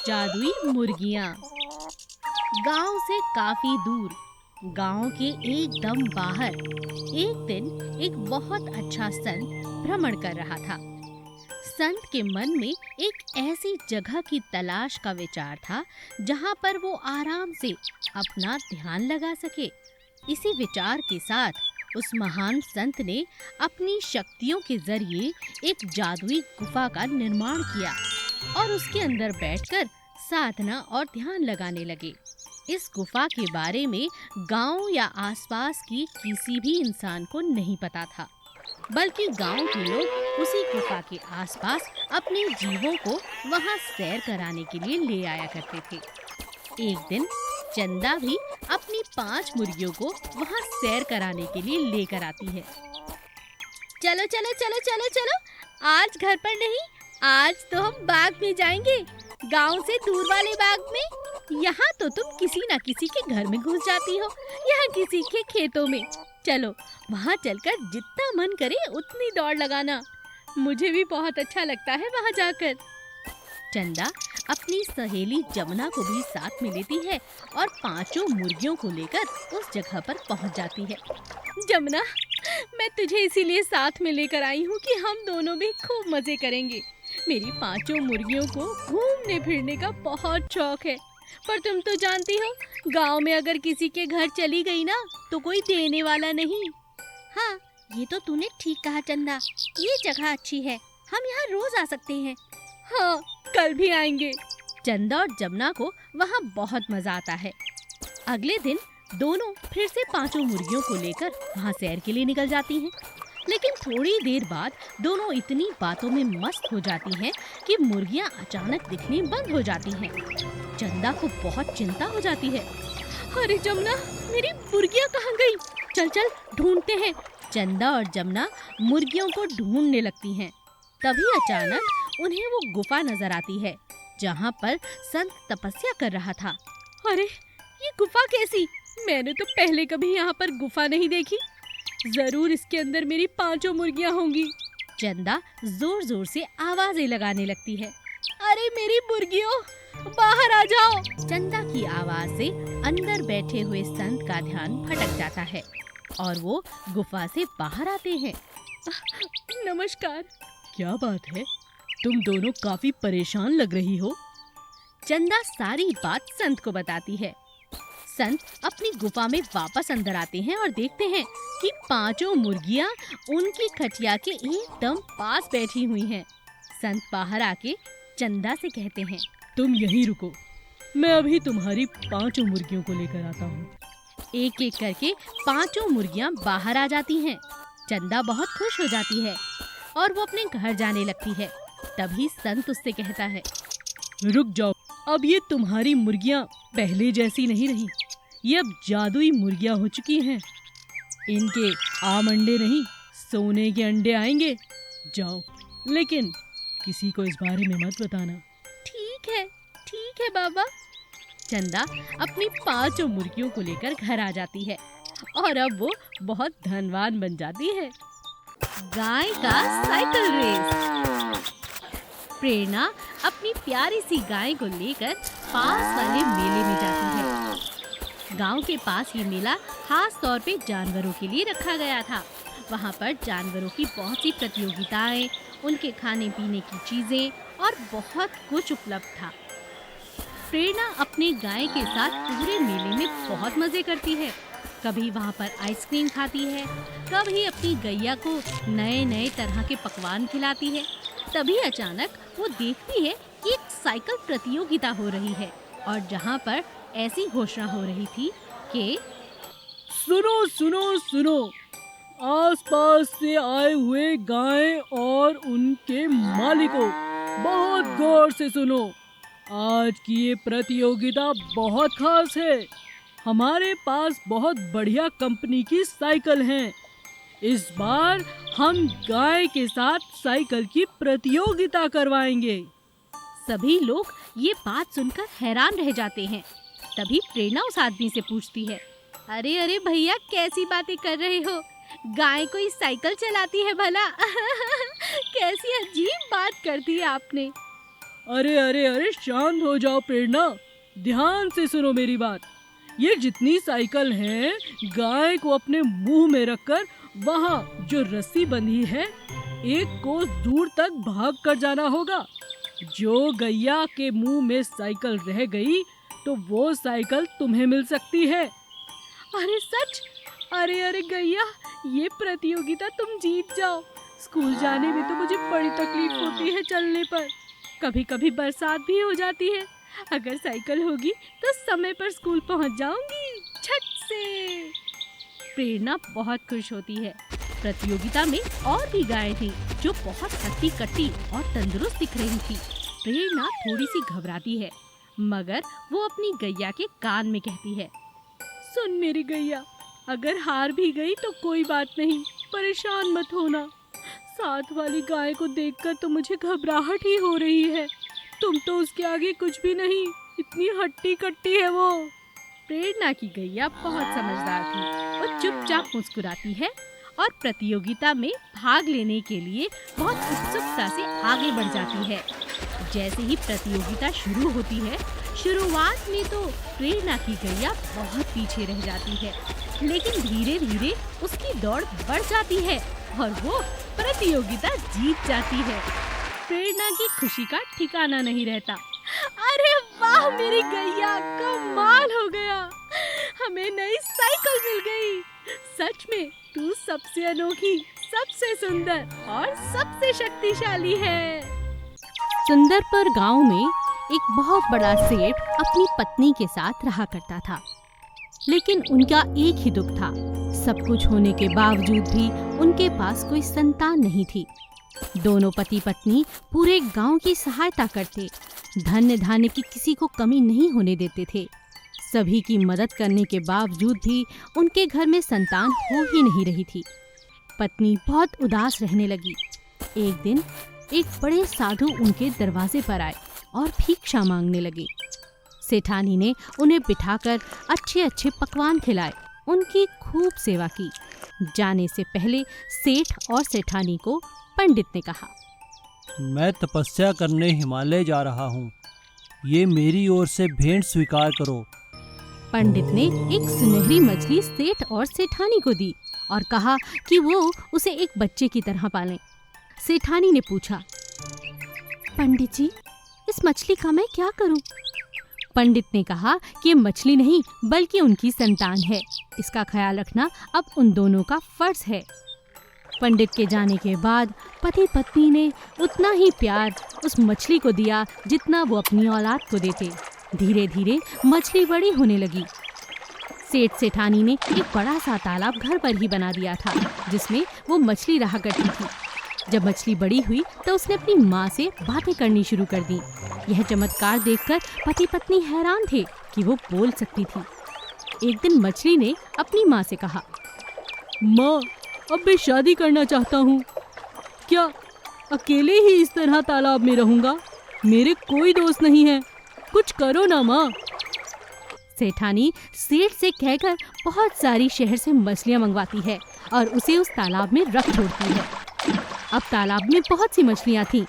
जादुई मुर्गियां। गांव से काफी दूर, गांव के एकदम बाहर, एक दिन एक बहुत अच्छा संत भ्रमण कर रहा था। संत के मन में एक ऐसी जगह की तलाश का विचार था जहां पर वो आराम से अपना ध्यान लगा सके। इसी विचार के साथ उस महान संत ने अपनी शक्तियों के जरिए एक जादुई गुफा का निर्माण किया और उसके अंदर बैठकर साधना और ध्यान लगाने लगे। इस गुफा के बारे में गांव या आसपास की किसी भी इंसान को नहीं पता था, बल्कि गांव के लोग उसी गुफा के आसपास अपने जीवों को वहां सैर कराने के लिए ले आया करते थे। एक दिन चंदा भी अपनी 5 मुर्गियों को वहां सैर कराने के लिए लेकर आती है। चलो चलो चलो चलो चलो, आज घर पर नहीं, आज तो हम बाग में जाएंगे, गांव से दूर वाले बाग में। यहाँ तो तुम किसी न किसी के घर में घुस जाती हो, यहाँ किसी के खेतों में। चलो वहाँ चलकर जितना मन करे उतनी दौड़ लगाना, मुझे भी बहुत अच्छा लगता है वहाँ जाकर। चंदा अपनी सहेली जमुना को भी साथ में लेती है और 5 मुर्गियों को लेकर उस जगह पर पहुँच जाती है। जमुना, मैं तुझे इसीलिए साथ में लेकर आई हूँ कि हम दोनों भी खूब मजे करेंगे। मेरी 5 मुर्गियों को घूमने फिरने का बहुत शौक है, पर तुम तो जानती हो, गांव में अगर किसी के घर चली गई ना तो कोई देने वाला नहीं। हाँ, ये तो तूने ठीक कहा चंदा, ये जगह अच्छी है, हम यहाँ रोज आ सकते हैं। हाँ, कल भी आएंगे। चंदा और जमुना को वहाँ बहुत मजा आता है। अगले दिन दोनों फिर से 5 मुर्गियों को लेकर वहाँ सैर के लिए निकल जाती हैं। लेकिन थोड़ी देर बाद दोनों इतनी बातों में मस्त हो जाती हैं कि मुर्गियाँ अचानक दिखनी बंद हो जाती हैं। चंदा को बहुत चिंता हो जाती है। अरे जमुना, मेरी मुर्गियाँ कहाँ गई? चल चल ढूंढते हैं। चंदा और जमुना मुर्गियों को ढूंढने लगती हैं। तभी अचानक उन्हें वो गुफा नजर आती है जहाँ पर संत तपस्या कर रहा था। अरे ये गुफा कैसी? मैंने तो पहले कभी यहाँ पर गुफा नहीं देखी। जरूर इसके अंदर मेरी 5 मुर्गियाँ होंगी। चंदा जोर जोर से आवाजें लगाने लगती है। अरे मेरी मुर्गियों, बाहर आ जाओ। चंदा की आवाज से अंदर बैठे हुए संत का ध्यान भटक जाता है और वो गुफा से बाहर आते हैं। नमस्कार। क्या बात है, तुम दोनों काफी परेशान लग रही हो। चंदा सारी बात संत को बताती है। संत अपनी गुफा में वापस अंदर आते हैं और देखते हैं कि 5 मुर्गियां उनकी खटिया के एकदम पास बैठी हुई हैं। संत बाहर आके चंदा से कहते हैं, तुम यहीं रुको, मैं अभी तुम्हारी 5 मुर्गियों को लेकर आता हूँ। एक एक करके 5 मुर्गियां बाहर आ जाती हैं। चंदा बहुत खुश हो जाती है और वो अपने घर जाने लगती है। तभी संत उससे कहता है, रुक जाओ, अब ये तुम्हारी मुर्गियां पहले जैसी नहीं रही, ये अब जादुई मुर्गियां हो चुकी हैं। इनके आम अंडे नहीं, सोने के अंडे आएंगे। जाओ, लेकिन किसी को इस बारे में मत बताना। ठीक है बाबा। चंदा अपनी 5 मुर्गियों को लेकर घर आ जाती है और अब वो बहुत धनवान बन जाती है। गाय का साइकिल रेस। प्रेरणा अपनी प्यारी सी गाय को लेकर पास वाले मेले में जाती है। गांव के पास ये मेला खास तौर पे जानवरों के लिए रखा गया था। वहाँ पर जानवरों की बहुत सी प्रतियोगिताएं, उनके खाने पीने की चीजें और बहुत कुछ उपलब्ध था। प्रेरणा अपने गाय के साथ पूरे मेले में बहुत मजे करती है। कभी वहाँ पर आइसक्रीम खाती है, कभी अपनी गैया को नए नए तरह के पकवान खिलाती है। तभी अचानक वो देखती है कि एक साइकिल प्रतियोगिता हो रही है और जहाँ पर ऐसी घोषणा हो रही थी कि सुनो सुनो सुनो, आसपास से आए हुए गाय और उनके मालिकों, बहुत गौर से सुनो। आज की ये प्रतियोगिता बहुत खास है। हमारे पास बहुत बढ़िया कंपनी की साइकिल हैं। इस बार हम गाय के साथ साइकिल की प्रतियोगिता करवाएंगे। सभी लोग ये बात सुनकर हैरान रह जाते हैं। तभी प्रेरणा उस आदमी से पूछती है, अरे अरे भैया, कैसी बातें कर रहे हो? गाय कोई साइकिल चलाती है भला? कैसी अजीब बात कर दी आपने। अरे अरे अरे शांत हो जाओ प्रेरणा, ध्यान से सुनो मेरी बात। ये जितनी साइकिल हैं, गाय को अपने मुंह में रखकर वहाँ जो रस्सी बंधी है, एक कोस दूर तक भाग कर जाना होगा। जो गैया के मुंह में साइकिल रह गई तो वो साइकिल तुम्हें मिल सकती है। अरे सच? अरे अरे गैया, ये प्रतियोगिता तुम जीत जाओ। स्कूल जाने में तो मुझे बड़ी तकलीफ होती है चलने पर। कभी कभी बरसात भी हो जाती है। अगर साइकिल होगी तो समय पर स्कूल पहुंच जाऊंगी झट से। प्रेरणा बहुत खुश होती है। प्रतियोगिता में और भी गायें थी जो बहुत हट्टी कट्टी और तंदुरुस्त दिख रही थी। प्रेरणा थोड़ी सी घबराती है, मगर वो अपनी गैया के कान में कहती है, सुन मेरी गैया, अगर हार भी गई तो कोई बात नहीं, परेशान मत होना। साथ वाली गाय को देखकर तो मुझे घबराहट ही हो रही है। तुम तो उसके आगे कुछ भी नहीं, इतनी हट्टी कट्टी है वो। प्रेरणा की गैया बहुत समझदार थी। वो चुपचाप मुस्कुराती है और प्रतियोगिता में भाग लेने के लिए बहुत उत्सुकता से आगे बढ़ जाती है। जैसे ही प्रतियोगिता शुरू होती है, शुरुआत में तो प्रेरणा की गैया बहुत पीछे रह जाती है, लेकिन धीरे धीरे उसकी दौड़ बढ़ जाती है और वो प्रतियोगिता जीत जाती है। प्रेरणा की खुशी का ठिकाना नहीं रहता। अरे वाह मेरी गैया, कमाल हो गया, हमें नई साइकिल मिल गई। सच में तू सबसे अनोखी, सबसे सुंदर और सबसे शक्तिशाली है। सुंदरपुर गांव में एक बहुत बड़ा सेठ अपनी पत्नी के साथ रहा करता था, लेकिन उनका एक ही दुख था। सब कुछ होने के बावजूद भी उनके पास कोई संतान नहीं थी। दोनों पति पत्नी पूरे गांव की सहायता करते, धन्य धान्य की किसी को कमी नहीं होने देते थे। सभी की मदद करने के बावजूद भी उनके घर में संतान हो ही नहीं रही थी। पत्नी बहुत उदास रहने लगी। एक दिन एक बड़े साधु उनके दरवाजे पर आए और भिक्षा मांगने लगे। सेठानी ने उन्हें बिठाकर अच्छे अच्छे पकवान खिलाए, उनकी खूब सेवा की। जाने से पहले सेठ और सेठानी को पंडित ने कहा, मैं तपस्या करने हिमालय जा रहा हूँ, ये मेरी ओर से भेंट स्वीकार करो। पंडित ने एक सुनहरी मछली सेठ और सेठानी को दी और कहा कि वो उसे एक बच्चे की तरह पालें। सेठानी ने पूछा, पंडित जी, इस मछली का मैं क्या करूं? पंडित ने कहा कि मछली नहीं बल्कि उनकी संतान है, इसका ख्याल रखना अब उन दोनों का फर्ज है। पंडित के जाने के बाद पति पत्नी ने उतना ही प्यार उस मछली को दिया जितना वो अपनी औलाद को देते। धीरे धीरे मछली बड़ी होने लगी। सेठ सेठानी ने एक बड़ा सा तालाब घर पर ही बना दिया था, जिसमें वो मछली रहा करती थी। जब मछली बड़ी हुई तो उसने अपनी माँ से बातें करनी शुरू कर दी। यह चमत्कार देखकर पति पत्नी हैरान थे कि वो बोल सकती थी। एक दिन मछली ने अपनी माँ से कहा, माँ, अब मैं शादी करना चाहता हूँ। क्या अकेले ही इस तरह तालाब में रहूँगा? मेरे कोई दोस्त नहीं है, कुछ करो ना माँ। सेठानी सेठ से कहकर बहुत सारी शहर से मछलियाँ मंगवाती है और उसे उस तालाब में रख छोड़ती है। अब तालाब में बहुत सी मछलियाँ थीं।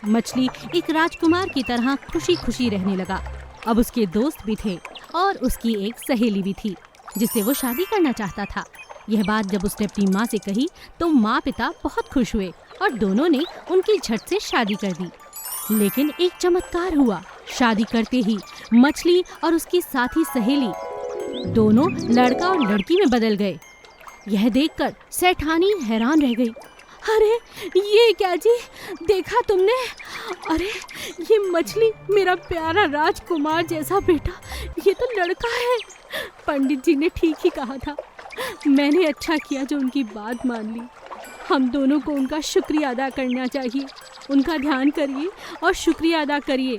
मछली एक राजकुमार की तरह खुशी खुशी रहने लगा। अब उसके दोस्त भी थे और उसकी एक सहेली भी थी जिससे वो शादी करना चाहता था। यह बात जब उसने अपनी माँ से कही तो माँ पिता बहुत खुश हुए और दोनों ने उनकी झट से शादी कर दी। लेकिन एक चमत्कार हुआ। शादी करते ही मछली और उसकी साथी सहेली दोनों लड़का और लड़की में बदल गए। यह देखकर सेठानी हैरान रह गई। अरे ये क्या जी, देखा तुमने? अरे ये मछली मेरा प्यारा राजकुमार जैसा बेटा, ये तो लड़का है। पंडित जी ने ठीक ही कहा था। मैंने अच्छा किया जो उनकी बात मान ली। हम दोनों को उनका शुक्रिया अदा करना चाहिए। उनका ध्यान करिए और शुक्रिया अदा करिए।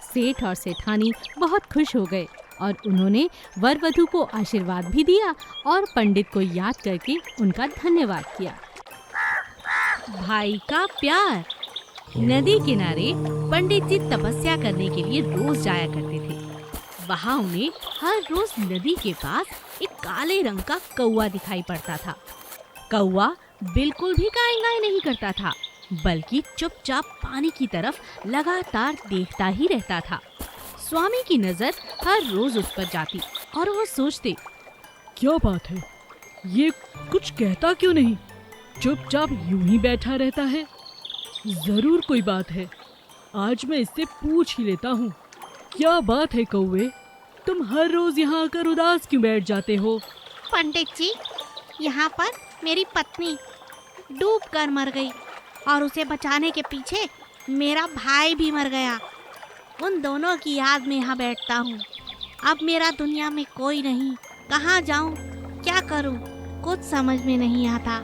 सेठ और सेठानी बहुत खुश हो गए और उन्होंने वर वधू को आशीर्वाद भी दिया और पंडित को याद करके उनका धन्यवाद किया। भाई का प्यार। नदी किनारे पंडित जी तपस्या करने के लिए रोज जाया करते थे। वहाँ उन्हें हर रोज नदी के पास एक काले रंग का कौवा दिखाई पड़ता था। कौवा बिल्कुल भी गाय गाय नहीं करता था। बल्कि चुपचाप पानी की तरफ लगातार देखता ही रहता था। स्वामी की नजर हर रोज उस पर जाती और वो सोचते, क्या बात है, ये कुछ कहता क्यों नहीं, चुपचाप यूं ही बैठा रहता है। जरूर कोई बात है, आज मैं इससे पूछ ही लेता हूँ। क्या बात है कौवे, तुम हर रोज यहाँ आकर उदास क्यों बैठ जाते हो? पंडित जी, यहाँ पर मेरी पत्नी डूब कर मर गई और उसे बचाने के पीछे मेरा भाई भी मर गया। उन दोनों की याद में यहाँ बैठता हूँ। अब मेरा दुनिया में कोई नहीं, कहाँ जाऊँ, क्या करूँ, कुछ समझ में नहीं आता।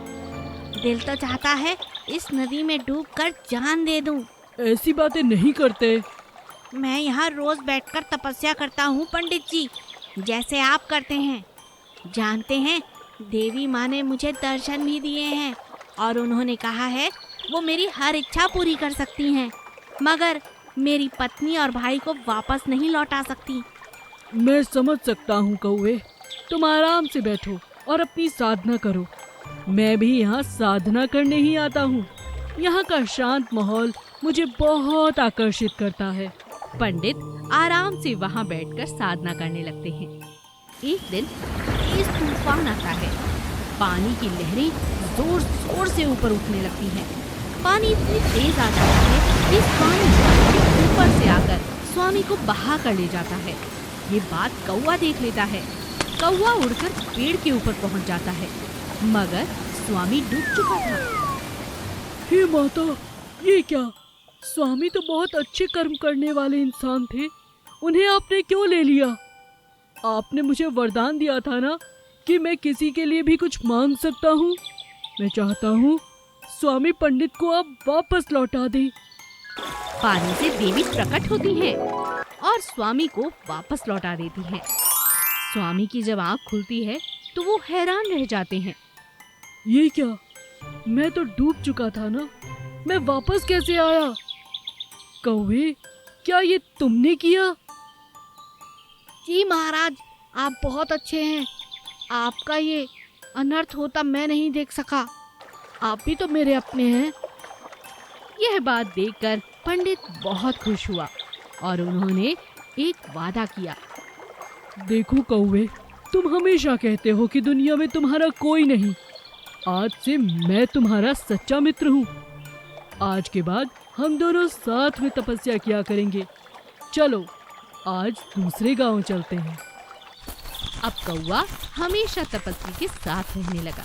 दिल तो चाहता है इस नदी में डूबकर जान दे दूँ। ऐसी बातें नहीं करते। मैं यहाँ रोज बैठकर तपस्या करता हूँ पंडित जी, जैसे आप करते हैं। जानते हैं, देवी माँ ने मुझे दर्शन भी दिए हैं और उन्होंने कहा है वो मेरी हर इच्छा पूरी कर सकती हैं, मगर मेरी पत्नी और भाई को वापस नहीं लौटा सकती। मैं समझ सकता हूँ कौवे, तुम आराम से बैठो और अपनी साधना करो। मैं भी यहाँ साधना करने ही आता हूँ। यहाँ का शांत माहौल मुझे बहुत आकर्षित करता है। पंडित आराम से वहाँ बैठकर साधना करने लगते हैं। एक दिन तेज तूफान आता है। पानी की लहरें जोर जोर से ऊपर उठने लगती हैं। पानी इतनी तेज आ जाता है कि पानी ऊपर से आकर स्वामी को बहा कर ले जाता है। ये बात कौवा देख लेता है। कौवा उड़कर पेड़ के ऊपर पहुंच जाता है, मगर स्वामी डूब चुका था। हे माता, ये क्या? स्वामी तो बहुत अच्छे कर्म करने वाले इंसान थे, उन्हें आपने क्यों ले लिया? आपने मुझे वरदान दिया था ना कि मैं किसी के लिए भी कुछ मांग सकता हूँ। मैं चाहता हूँ स्वामी पंडित को आप वापस लौटा दें। पानी से देवी प्रकट होती हैं और स्वामी को वापस लौटा देती हैं। स्वामी की जब आँख खुलती है तो वो हैरान रह जाते हैं। ये क्या? मैं तो डूब चुका था ना, मैं वापस कैसे आया? कौवे, क्या ये तुमने किया? जी महाराज, आप बहुत अच्छे हैं। आपका ये अनर्थ होता मैं नहीं देख सका। आप भी तो मेरे अपने हैं। यह बात देखकर पंडित बहुत खुश हुआ और उन्होंने एक वादा किया। देखो कौवे, तुम हमेशा कहते हो कि दुनिया में तुम्हारा कोई नहीं। आज से मैं तुम्हारा सच्चा मित्र हूँ। आज के बाद हम दोनों साथ में तपस्या किया करेंगे। चलो आज दूसरे गांव चलते हैं। अब कौवा हमेशा तपस्वी के साथ रहने लगा।